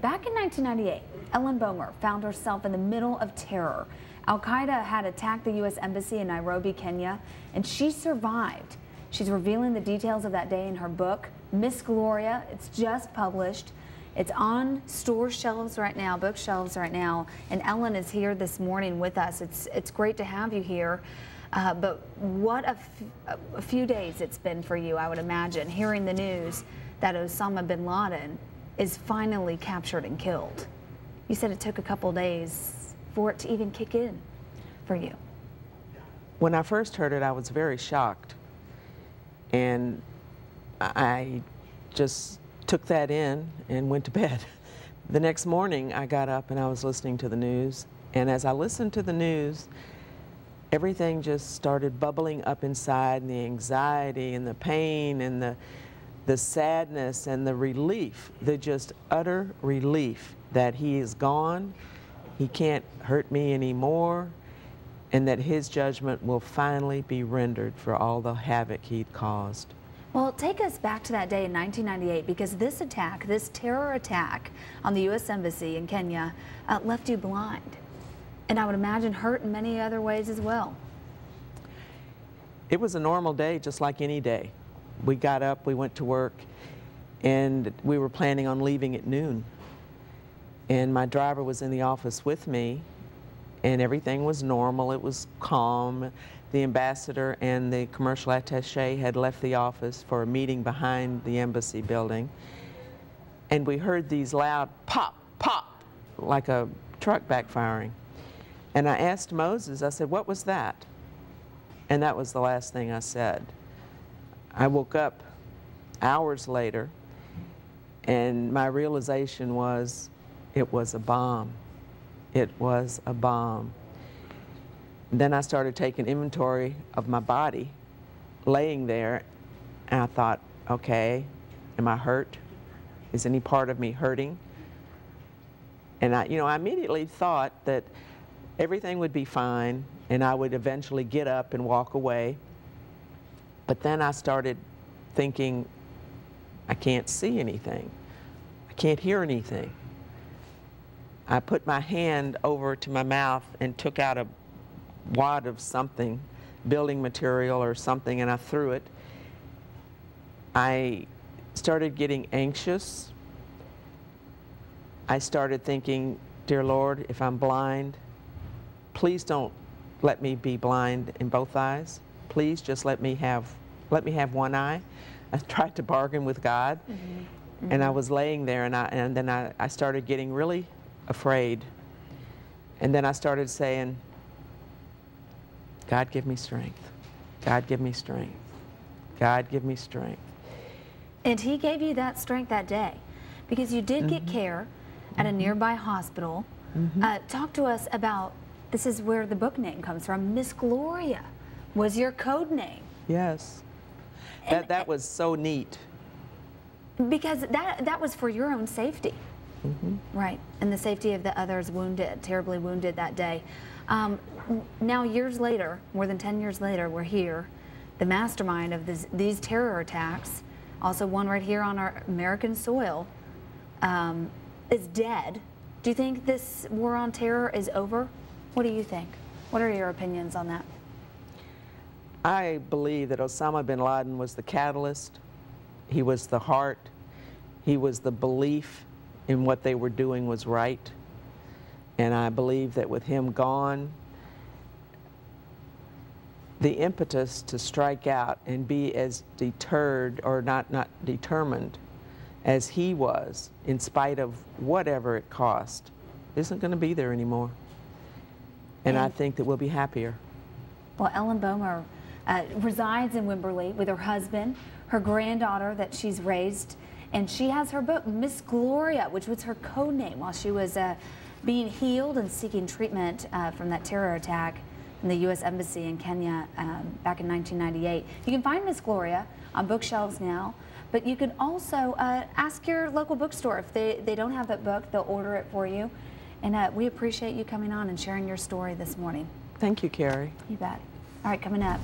back in 1998, Ellen Bomer found herself in the middle of terror. Al-Qaeda had attacked the U.S. Embassy in Nairobi, Kenya, and she survived. She's revealing the details of that day in her book, Miss Gloria. It's just published. It's on store shelves right now, bookshelves right now, and Ellen is here this morning with us. It's great to have you here. But what a few days it's been for you, I would imagine, hearing the news that Osama bin Laden is finally captured and killed. You said it took a couple days for it to even kick in for you. When I first heard it, I was very shocked. And I just took that in and went to bed. The next morning, I got up and I was listening to the news. And as I listened to the news, everything just started bubbling up inside, and the anxiety and the pain and the sadness and the relief, the just utter relief that he is gone, he can't hurt me anymore, and that his judgment will finally be rendered for all the havoc he'd caused. Well, take us back to that day in 1998, because this attack, this terror attack on the U.S. Embassy in Kenya left you blind. And I would imagine hurt in many other ways as well. It was a normal day, just like any day. We got up, we went to work, and we were planning on leaving at noon. And my driver was in the office with me, and everything was normal. It was calm. The ambassador and the commercial attaché had left the office for a meeting behind the embassy building. And we heard these loud pop, pop, like a truck backfiring. And I asked Moses, I said, what was that? And that was the last thing I said. I woke up hours later, and my realization was it was a bomb. It was a bomb. Then I started taking inventory of my body, laying there, and I thought, okay, am I hurt? Is any part of me hurting? And I immediately thought that everything would be fine, and I would eventually get up and walk away. But then I started thinking, I can't see anything. I can't hear anything. I put my hand over to my mouth and took out a wad of something, building material or something, and I threw it. I started getting anxious. I started thinking, dear Lord, if I'm blind, please don't let me be blind in both eyes. Please just let me have one eye. I tried to bargain with God, and I was laying there, and then I started getting really afraid. And then I started saying, God, give me strength. God, give me strength. God, give me strength. And he gave you that strength that day, because you did get care at a nearby hospital. Talk to us about, this is where the book name comes from. Miss Gloria was your code name. Yes. That was so neat. Because that was for your own safety. Right, and the safety of the others wounded, terribly wounded that day. Now years later, more than 10 years later, we're here. The mastermind of these terror attacks, also one right here on our American soil, is dead. Do you think this war on terror is over? What do you think? What are your opinions on that? I believe that Osama bin Laden was the catalyst. He was the heart. He was the belief in what they were doing was right. And I believe that with him gone, the impetus to strike out and be as deterred, or not determined, as he was, in spite of whatever it cost, isn't going to be there anymore. And I think that we'll be happier. Well, Ellen Bomer resides in Wimberley with her husband, her granddaughter that she's raised, and she has her book, Miss Gloria, which was her code name while she was being healed and seeking treatment from that terror attack in the U.S. Embassy in Kenya back in 1998. You can find Miss Gloria on bookshelves now, but you can also ask your local bookstore. If they don't have that book, they'll order it for you. And we appreciate you coming on and sharing your story this morning. Thank you, Carrie. You bet. All right, coming up.